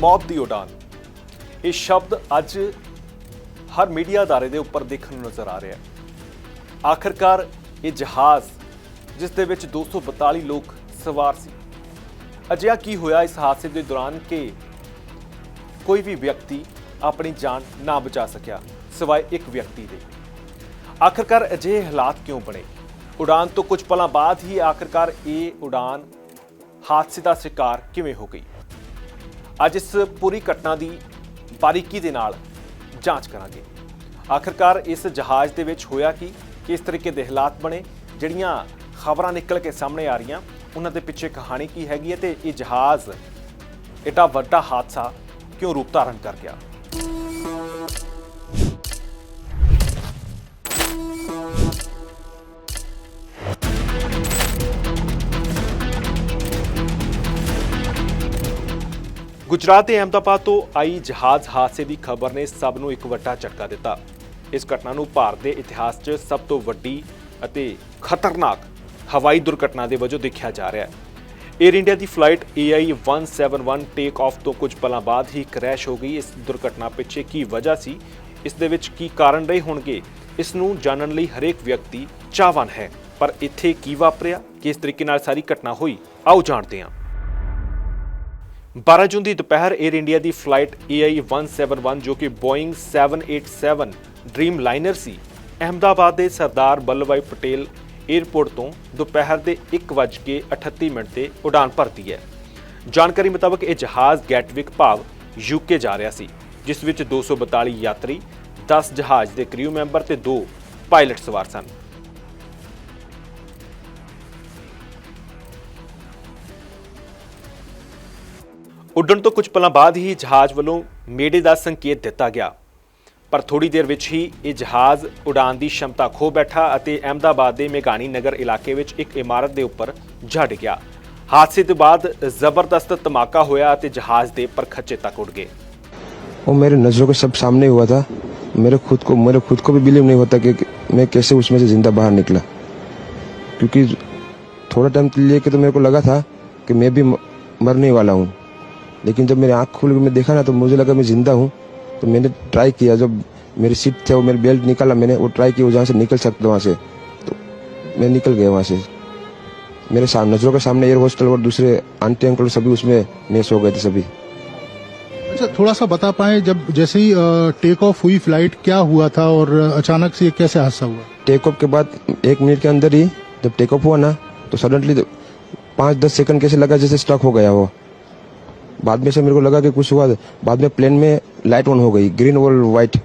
मौत की उड़ान, ये शब्द अज हर मीडिया अदारे के उपर देखने नज़र आ रहा है। आखिरकार ये जहाज़ जिस दे विच 242 लोग सवार सी, अजिहा की होया इस हादसे के दौरान कि कोई भी व्यक्ति अपनी जान ना बचा सकिया सिवाय एक व्यक्ति के। आखिरकार अजिहे हालात क्यों बने? उड़ान तो कुछ पल बाद ही आखिरकार ये उड़ान हादसे का शिकार किवें हो गई? अज इस पूरी घटना की बारीकी दे नाल जांच करांगे। आखिरकार इस जहाज़ दे विच होया कि किस तरीके के हालात बने, जिहड़ियां खबरां निकल के सामने आ रही उन्हां दे पिछे कहानी की हैगी है ते ये जहाज़ एडा वड्डा हादसा क्यों रूप धारण कर गया। गुजरात के अहमदाबाद तो आई जहाज़ हादसे की खबर ने सब नूं एक वड्डा झटका दिता। इस घटना नूं भारत के इतिहास 'च सब तो वड्डी अते खतरनाक हवाई दुर्घटना के वजों देखा जा रहा है। एयर इंडिया की फ्लाइट AI-171 टेक ऑफ तो कुछ पलों बाद ही क्रैश हो गई। इस दुर्घटना पिछे की वजह सी, इस दे विच की कारण रहे होणगे, इस नूं जानन लई हरेक व्यक्ति चाहवान है। पर इत्थे की वापरिया, किस तरीके नाल सारी घटना हुई, आओ जानते हैं। 12 जून की दोपहर एयर इंडिया की फ्लाइट AI-171 जो कि बोइंग 787 ड्रीम लाइनर सी, अहमदाबाद के सरदार वल्लभ भाई पटेल एयरपोर्ट तो दोपहर के 1:38 से उड़ान भरती है। जानकारी मुताबक यह जहाज़ गैटविक भाव UK जा रहा सी, जिस विच 242 यात्री, 10 जहाज़ के क्रू मैंबर ते 2 पायलट सवार सन। उड़न तो कुछ पलों बाद ही जहाज़ वालों मेड़े का संकेत दिता गया, पर थोड़ी देर विच ही ये जहाज़ उड़ान की क्षमता खो बैठा अते अहमदाबाद के मेघानी नगर इलाके विच एक इमारत के उपर जा डिग्या। हादसे के बाद जबरदस्त धमाका होया अते जहाज़ के परखच्चे तक उड़ गए। वो मेरे नज़रों के सब सामने हुआ था। मेरे खुद को भी बिलीव नहीं होता कि मैं कैसे उसमें से जिंदा बाहर निकला, क्योंकि थोड़ा टाइम के लिए तो मेरे को लगा था कि मैं भी मरने वाला हूँ, लेकिन जब मेरी आँख खुल के मैं देखा ना तो मुझे लगा मैं जिंदा हूँ। तो मैंने ट्राई किया, जब मेरी सीट थे वो मेरी बेल्ट निकाला, मैंने वो ट्राई किया जहाँ से निकल सकता वहाँ से, तो मैं निकल गया वहाँ से। मेरे नज़रों के सामने एयर होस्टल और दूसरे आंटी अंकल सभी उसमें मैच हो गए थे सभी। अच्छा, थोड़ा सा बता पाए, जब जैसे ही टेक ऑफ हुई फ्लाइट, क्या हुआ था और अचानक से कैसे हादसा हुआ? टेक ऑफ के बाद 1 मिनट के अंदर ही जब टेक ऑफ हुआ ना तो सडनली 5-10 सेकंड कैसे लगा जैसे स्टक हो गया वो। बाद में से मेरे को लगा कि कुछ हुआ। बाद में प्लेन में लाइट ऑन हो गई, ग्रीन और व्हाइट।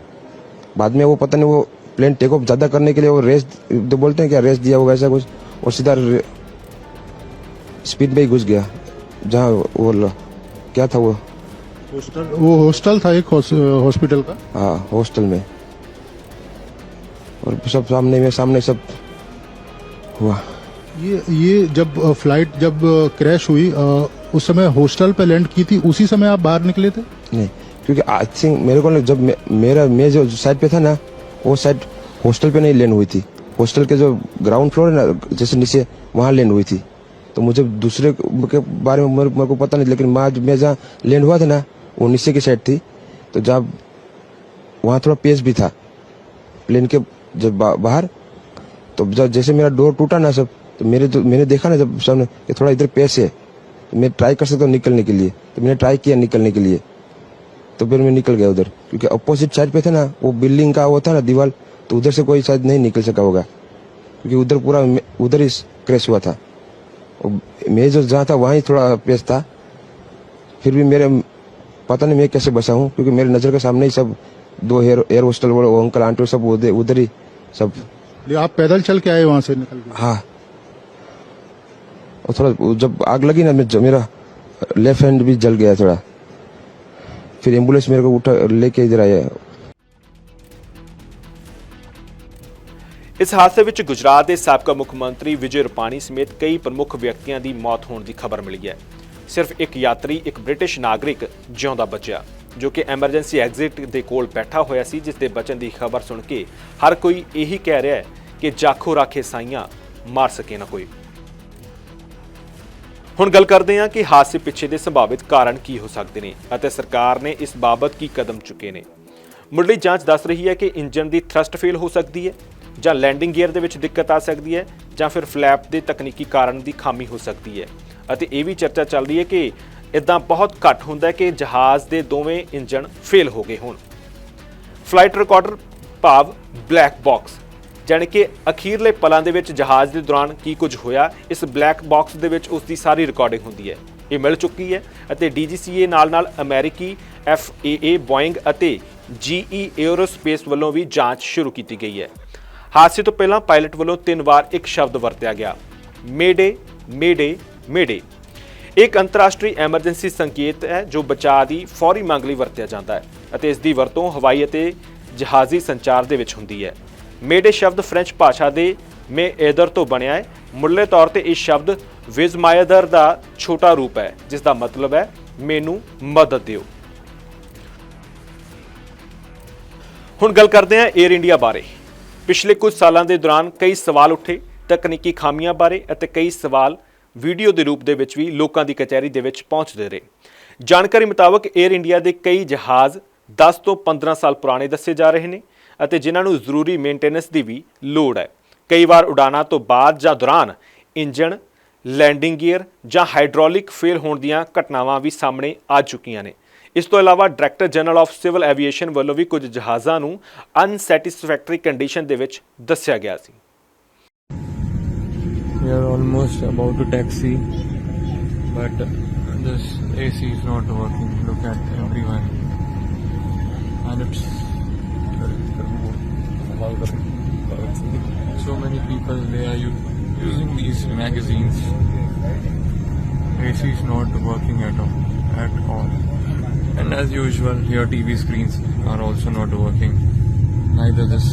बाद में वो पता नहीं वो प्लेन टेक ऑफ ज्यादा करने के लिए वो रेस तो बोलते हैं क्या, रेस दिया होगा ऐसा कुछ, और सीधा स्पीड में ही घुस गया जहाँ वो क्या था वो हॉस्टल था, एक हॉस्पिटल का। हाँ, हॉस्टल में, और सब सामने सब हुआ। ये जब फ्लाइट जब क्रैश हुई उस समय हॉस्टल पे लैंड की थी, उसी समय आप बाहर निकले थे? नहीं, क्योंकि आई थिंक मेरे को जब मैं जो साइड पे था ना, वो साइड हॉस्टल पे नहीं लैंड हुई थी। हॉस्टल के जो ग्राउंड फ्लोर है ना, जैसे नीचे, वहाँ लैंड हुई थी। तो मुझे दूसरे के बारे में मेरे को पता नहीं, लेकिन मैं जहाँ लैंड हुआ था ना वो नीचे की साइड थी। तो जब वहाँ थोड़ा पेस भी था प्लेन के जब बाहर, तो जब जैसे मेरा डोर टूटा ना सब, तो मैंने देखा ना जब सामने कि थोड़ा इधर पेस है, तो मैं ट्राई कर सकता हूँ निकलने के लिए। तो मैंने ट्राई किया निकलने के लिए, तो फिर मैं निकल गया उधर, क्योंकि अपोजिट साइड पे था ना वो बिल्डिंग का वो था ना दीवार, तो उधर से कोई शायद नहीं निकल सका होगा, क्योंकि उधर पूरा उधर ही क्रैश हुआ था। मैं जो जहाँ था वहाँ ही थोड़ा पेस था। फिर भी मेरे पता नहीं मैं कैसे बचा हूँ, क्योंकि मेरे नजर के सामने ही सब 2 एयर होस्टल वो अंकल आंटी सब उधर ही सब। आप पैदल चल के आए वहाँ से निकल के? हाँ, और थोड़ा जब आग लगी ना मेरा लेफ्ट हैंड भी जल गया थोड़ा। फिर एम्बुलेंस मेरे को उठा लेके इधर आया। इस हादसे विच गुजरात के साबका मुख्यमंत्री विजय रूपाणी समेत कई प्रमुख व्यक्तियों की मौत होने की खबर मिली है। सिर्फ एक यात्री, एक ब्रिटिश नागरिक जिउंदा बचिया, जो कि एमरजेंसी एग्जिट के कोल बैठा होया सी, जिसके बचन की खबर सुन के हर कोई यही कह रहा है कि जाखो राखे साइयां मार सके ना कोई। ਹੁਣ ਗੱਲ ਕਰਦੇ ਹਾਂ ਕਿ ਹਾਦਸੇ ਪਿੱਛੇ ਦੇ ਸੰਭਾਵਿਤ ਕਾਰਨ ਕੀ ਹੋ ਸਕਦੇ ਨੇ ਅਤੇ ਸਰਕਾਰ ਨੇ ਇਸ ਬਾਬਤ ਕੀ ਕਦਮ ਚੁੱਕੇ ਨੇ। ਮੁੱਢਲੀ ਜਾਂਚ ਦੱਸ ਰਹੀ ਹੈ ਕਿ ਇੰਜਨ ਦੀ ਥਰਸਟ ਫੇਲ ਹੋ ਸਕਦੀ ਹੈ ਜਾਂ ਲੈਂਡਿੰਗ ਗੀਅਰ ਦੇ ਵਿੱਚ ਦਿੱਕਤ ਆ ਸਕਦੀ ਹੈ ਜਾਂ ਫਿਰ ਫਲੈਪ ਦੇ ਤਕਨੀਕੀ ਕਾਰਨ ਦੀ ਖਾਮੀ ਹੋ ਸਕਦੀ ਹੈ ਅਤੇ ਇਹ ਵੀ ਚਰਚਾ ਚੱਲ ਰਹੀ ਹੈ ਕਿ ਇਦਾਂ ਬਹੁਤ ਘੱਟ ਹੁੰਦਾ ਹੈ ਕਿ ਜਹਾਜ਼ ਦੇ ਦੋਵੇਂ ਇੰਜਨ ਫੇਲ ਹੋ ਗਏ ਹੋਣ। ਫਲਾਈਟ ਰਿਕਾਰਡਰ ਭਾਵ ਬਲੈਕ ਬਾਕਸ ਜਾਣੀ ਕਿ ਅਖੀਰਲੇ ਪਲਾਂ ਦੇ ਵਿੱਚ ਜਹਾਜ਼ ਦੇ ਦੌਰਾਨ ਕੀ ਕੁਝ ਹੋਇਆ, ਇਸ ਬਲੈਕ ਬਾਕਸ ਦੇ ਵਿੱਚ ਉਸ ਦੀ ਸਾਰੀ ਰਿਕਾਰਡਿੰਗ ਹੁੰਦੀ ਹੈ। ਇਹ ਮਿਲ ਚੁੱਕੀ ਹੈ ਅਤੇ DGCA ਨਾਲ ਅਮਰੀਕੀ FAA ਬੋਇੰਗ ਅਤੇ GE ਏਅਰੋਸਪੇਸ ਵੱਲੋਂ ਵੀ ਜਾਂਚ ਸ਼ੁਰੂ ਕੀਤੀ ਗਈ ਹੈ। ਹਾਦਸੇ ਤੋਂ ਪਹਿਲਾਂ ਪਾਇਲਟ ਵੱਲੋਂ 3 ਵਾਰ ਇੱਕ ਸ਼ਬਦ ਵਰਤਿਆ ਗਿਆ, ਮੇਡੇ ਮੇਡੇ ਮੇਡੇ। ਇੱਕ ਅੰਤਰਰਾਸ਼ਟਰੀ ਐਮਰਜੈਂਸੀ ਸੰਕੇਤ ਹੈ ਜੋ ਬਚਾਅ ਦੀ ਫੌਰੀ ਮੰਗ ਲਈ ਵਰਤਿਆ ਜਾਂਦਾ ਹੈ ਅਤੇ ਇਸ ਦੀ ਵਰਤੋਂ ਹਵਾਈ ਅਤੇ ਜਹਾਜ਼ੀ ਸੰਚਾਰ ਦੇ ਵਿੱਚ ਹੁੰਦੀ ਹੈ। ਮੇਡੇ ਸ਼ਬਦ ਫ੍ਰੈਂਚ ਭਾਸ਼ਾ ਦੇ ਮੇ ਏਦਰ ਤੋਂ ਬਣਿਆ ਹੈ। ਮੁੱਢਲੇ ਤੌਰ ਤੇ ਇਹ ਸ਼ਬਦ ਵਿਜ਼ਮਾਇਦਰ ਦਾ ਛੋਟਾ ਰੂਪ ਹੈ ਜਿਸ ਦਾ ਮਤਲਬ ਹੈ ਮੈਨੂੰ ਮਦਦ ਦਿਓ। ਹੁਣ ਗੱਲ ਕਰਦੇ ਹਾਂ 에ਅਰ ਇੰਡੀਆ ਬਾਰੇ। ਪਿਛਲੇ ਕੁਝ ਸਾਲਾਂ ਦੇ ਦੌਰਾਨ ਕਈ ਸਵਾਲ ਉੱਠੇ ਤਕਨੀਕੀ ਖਾਮੀਆਂ ਬਾਰੇ ਅਤੇ ਕਈ ਸਵਾਲ ਵੀਡੀਓ ਦੇ ਰੂਪ ਦੇ ਵਿੱਚ ਵੀ ਲੋਕਾਂ ਦੀ ਕਚਹਿਰੀ ਦੇ ਵਿੱਚ ਪਹੁੰਚਦੇ ਰਹੇ। ਜਾਣਕਾਰੀ ਮੁਤਾਬਕ 에ਅਰ ਇੰਡੀਆ ਦੇ ਕਈ ਜਹਾਜ਼ 10 ਤੋਂ 15 ਸਾਲ ਪੁਰਾਣੇ ਦੱਸੇ ਜਾ ਰਹੇ ਨੇ ਅਤੇ ਜਿਨ੍ਹਾਂ ਨੂੰ ਜ਼ਰੂਰੀ ਮੇਨਟੇਨੈਂਸ ਦੀ ਵੀ ਲੋੜ ਹੈ। ਕਈ ਵਾਰ ਉਡਾਨਾਂ ਤੋਂ ਬਾਅਦ ਜਾਂ ਦੌਰਾਨ ਇੰਜਣ, ਲੈਂਡਿੰਗ ਗੀਅਰ ਜਾਂ ਹਾਈਡ੍ਰੋਲਿਕ ਫੇਲ ਹੋਣ ਦੀਆਂ ਘਟਨਾਵਾਂ ਵੀ ਸਾਹਮਣੇ ਆ ਚੁੱਕੀਆਂ ਨੇ। ਇਸ ਤੋਂ ਇਲਾਵਾ director general of civil aviation ਵੱਲੋਂ ਵੀ ਕੁਝ ਜਹਾਜ਼ਾਂ ਨੂੰ ਅਨਸੈਟੀਸਫੈਕਟਰੀ ਕੰਡੀਸ਼ਨ ਦੇ ਵਿੱਚ ਦੱਸਿਆ ਗਿਆ ਸੀ। We are almost about to taxi, but this AC is not working. Look at everyone, and it's so many people. They are using these magazines. AC is not working at all. And as usual, here TV screens are also not working. Neither this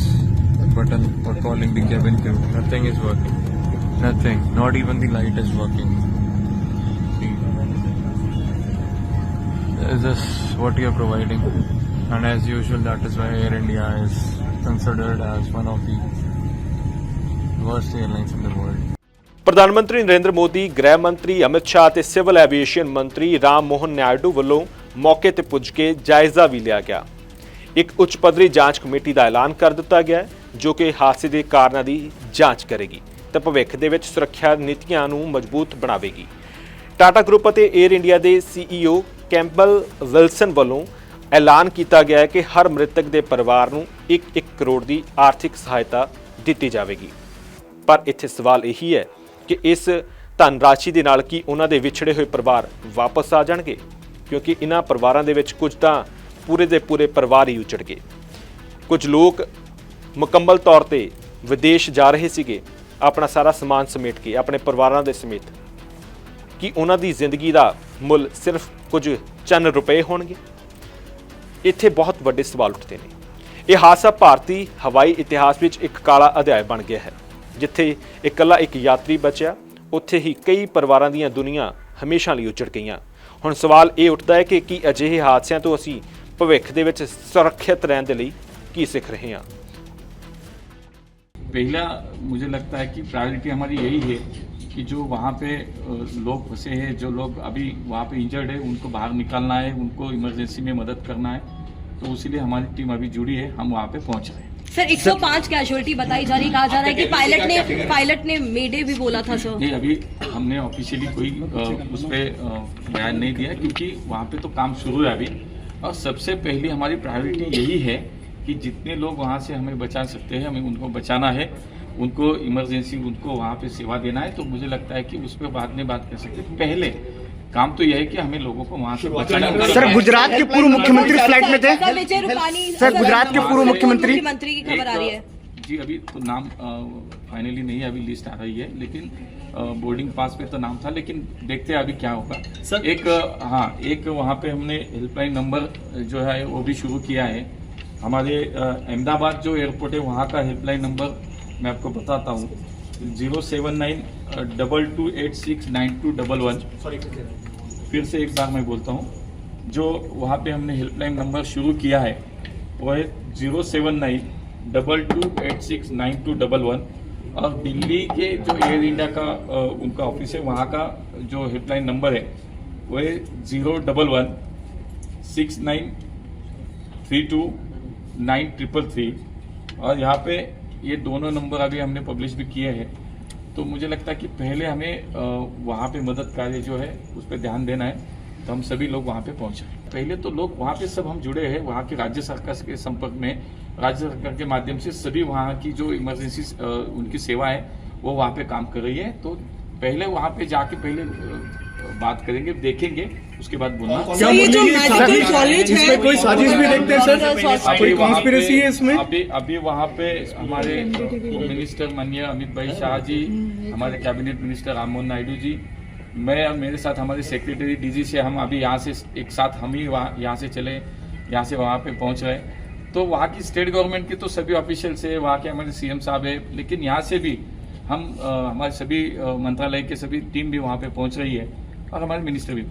button for calling the cabin crew. Nothing is working. Nothing. Not even the light is working. See, is this what you are providing? And as usual, that is why Air India is considered as one of the worst airlines in the world. ਪ੍ਰਧਾਨ ਮੰਤਰੀ ਨਰਿੰਦਰ ਮੋਦੀ, ਗ੍ਰਹਿ ਮੰਤਰੀ ਅਮਿਤ ਸ਼ਾਹ ਤੇ civil aviation ਮੰਤਰੀ ਰਾਮ ਮੋਹਨ ਨਾਇਡੂ ਵੱਲੋਂ ਮੌਕੇ ਤੇ ਪੁੱਜ ਕੇ ਜਾਇਜ਼ਾ ਵੀ ਲਿਆ ਗਿਆ। ਇੱਕ ਉੱਚ ਪੱਧਰੀ ਜਾਂਚ ਕਮੇਟੀ ਦਾ ਐਲਾਨ ਕਰ ਦਿੱਤਾ ਗਿਆ ਜੋ ਕਿ ਹਾਦਸੇ ਦੇ ਕਾਰਨਾਂ ਦੀ ਜਾਂਚ ਕਰੇਗੀ ਤੇ ਭਵਿੱਖ ਦੇ ਵਿੱਚ ਸੁਰੱਖਿਆ ਨੀਤੀਆਂ ਨੂੰ ਮਜ਼ਬੂਤ ਬਣਾਵੇਗੀ। ਟਾਟਾ ਗਰੁੱਪ ਅਤੇ 에ਅਰ ਇੰਡੀਆ ਦੇ CEO ਕੈਂਪਬਲ ਵਿਲਸਨ ਵੱਲੋਂ ਐਲਾਨ ਕੀਤਾ ਗਿਆ ਹੈ ਕਿ ਹਰ ਮ੍ਰਿਤਕ ਦੇ ਪਰਿਵਾਰ ਨੂੰ 1-1 ਕਰੋੜ ਦੀ ਆਰਥਿਕ ਸਹਾਇਤਾ ਦਿੱਤੀ ਜਾਵੇਗੀ। ਪਰ ਇੱਥੇ ਸਵਾਲ ਇਹੀ ਹੈ ਕਿ ਇਸ ਧਨ ਰਾਸ਼ੀ ਦੇ ਨਾਲ ਕੀ ਉਹਨਾਂ ਦੇ ਵਿਛੜੇ ਹੋਏ ਪਰਿਵਾਰ ਵਾਪਸ ਆ ਜਾਣਗੇ, ਕਿਉਂਕਿ ਇਹਨਾਂ ਪਰਿਵਾਰਾਂ ਦੇ ਵਿੱਚ ਕੁਝ ਤਾਂ ਪੂਰੇ ਦੇ ਪੂਰੇ ਪਰਿਵਾਰ ਹੀ ਉਜੜ ਗਏ। ਕੁਝ ਲੋਕ ਮੁਕੰਮਲ ਤੌਰ ਤੇ ਵਿਦੇਸ਼ ਜਾ ਰਹੇ ਸੀਗੇ ਆਪਣਾ ਸਾਰਾ ਸਮਾਨ ਸਮੇਟ ਕੇ ਆਪਣੇ ਪਰਿਵਾਰਾਂ ਦੇ ਸਮੇਤ। ਕੀ ਉਹਨਾਂ ਦੀ ਜ਼ਿੰਦਗੀ ਦਾ ਮੁੱਲ ਸਿਰਫ ਕੁਝ ਚੰਨ ਰੁਪਏ ਹੋਣਗੇ? ਇੱਥੇ ਬਹੁਤ ਵੱਡੇ ਸਵਾਲ ਉੱਠਦੇ ਨੇ। ਇਹ ਹਾਦਸਾ ਭਾਰਤੀ ਹਵਾਈ ਇਤਿਹਾਸ ਵਿੱਚ ਇੱਕ ਕਾਲਾ ਅਧਿਆਇ ਬਣ ਗਿਆ ਹੈ। ਜਿੱਥੇ ਇਕੱਲਾ ਇੱਕ ਯਾਤਰੀ ਬਚਿਆ, ਉੱਥੇ ਹੀ ਕਈ ਪਰਿਵਾਰਾਂ ਦੀਆਂ ਦੁਨੀਆਂ ਹਮੇਸ਼ਾ ਲਈ ਉਜੜ ਗਈਆਂ। ਹੁਣ ਸਵਾਲ ਇਹ ਉੱਠਦਾ ਹੈ ਕਿ ਕੀ ਅਜਿਹੇ ਹਾਦਸਿਆਂ ਤੋਂ ਅਸੀਂ ਭਵਿੱਖ ਦੇ ਵਿੱਚ ਸੁਰੱਖਿਅਤ ਰਹਿਣ ਦੇ ਲਈ ਕੀ ਸਿੱਖ ਰਹੇ ਹਾਂ। पहला मुझे लगता है कि प्रायोरिटी हमारी यही है कि जो वहाँ पे लोग फंसे हैं, जो लोग अभी वहाँ पे इंजर्ड है, उनको बाहर निकालना है, उनको इमरजेंसी में मदद करना है। तो उसीलिए हमारी टीम अभी जुड़ी है, हम वहाँ पे पहुँच रहे हैं। सर 105 कैजुअलिटी बताई जा रही, कहा जा रहा है कि पायलट ने मेडे भी बोला था सर। नहीं, अभी हमने ऑफिशियली कोई उस पर बयान नहीं दिया क्योंकि वहाँ पे तो काम शुरू है अभी। और सबसे पहली हमारी प्रायोरिटी यही है कि जितने लोग वहाँ से हमें बचा सकते हैं हमें उनको बचाना है, उनको इमरजेंसी उनको वहाँ पे सेवा देना है। तो मुझे लगता है कि उस पर बाद में बात कर सकते हैं। पहले काम तो यह है कि हमें लोगों को वहाँ से बचाना है। सर गुजरात के पूर्व मुख्यमंत्री फ्लाइट में थे। सर विजय रूपानी, सर गुजरात के पूर्व मुख्यमंत्री की खबर आ रही है। जी अभी तो नाम फाइनली नहीं है, अभी लिस्ट आ रही है, लेकिन बोर्डिंग पास पे तो नाम था, लेकिन देखते हैं अभी क्या होगा। सर एक वहाँ पे हमने हेल्पलाइन नंबर जो है वो भी शुरू किया है। हमारे अहमदाबाद जो एयरपोर्ट है वहाँ का हेल्पलाइन नंबर मैं आपको बताता हूँ, 07922869211। फिर से एक बार मैं बोलता हूँ, जो वहाँ पे हमने हेल्पलाइन नंबर शुरू किया है वो है 07922869211। और दिल्ली के जो एयर इंडिया का उनका ऑफिस है, वहाँ का जो हेल्पलाइन नंबर है वो है 011-6932-9333। और यहाँ पे ये दोनों नंबर अभी हमने पब्लिश भी किए हैं। तो मुझे लगता है कि पहले हमें वहाँ पे मदद कार्य जो है उस पर ध्यान देना है, तो हम सभी लोग वहाँ पे पहुँचे। पहले तो लोग वहाँ पे सब हम जुड़े हैं, वहाँ के राज्य सरकार के संपर्क में, राज्य सरकार के माध्यम से सभी वहाँ की जो इमरजेंसी उनकी सेवा है वो वहाँ पे काम कर रही है। तो पहले वहाँ पे जाके पहले बात करेंगे, देखेंगे, उसके बाद बोलना। क्या ये जो मेडिकल कॉलेज है इसमें कोई साजिश भी देखते हैं सर? कोई कॉन्स्पिरेसी है इसमें? अभी वहाँ पे हमारे मिनिस्टर माननीय अमित भाई शाह जी, हमारे कैबिनेट मिनिस्टर राममोहन नायडू जी, मैं और मेरे साथ हमारे सेक्रेटरी डीजी से हम अभी यहाँ से एक साथ हम ही यहाँ से चले, यहाँ से वहाँ पे पहुँच रहे। तो वहाँ की स्टेट गवर्नमेंट के तो सभी ऑफिशियल्स है, वहाँ के हमारे सीएम साहब है, लेकिन यहाँ से भी हम हमारे सभी मंत्रालय के सभी टीम भी वहाँ पे पहुँच रही है और हमारे मिनिस्टर भी पहुँच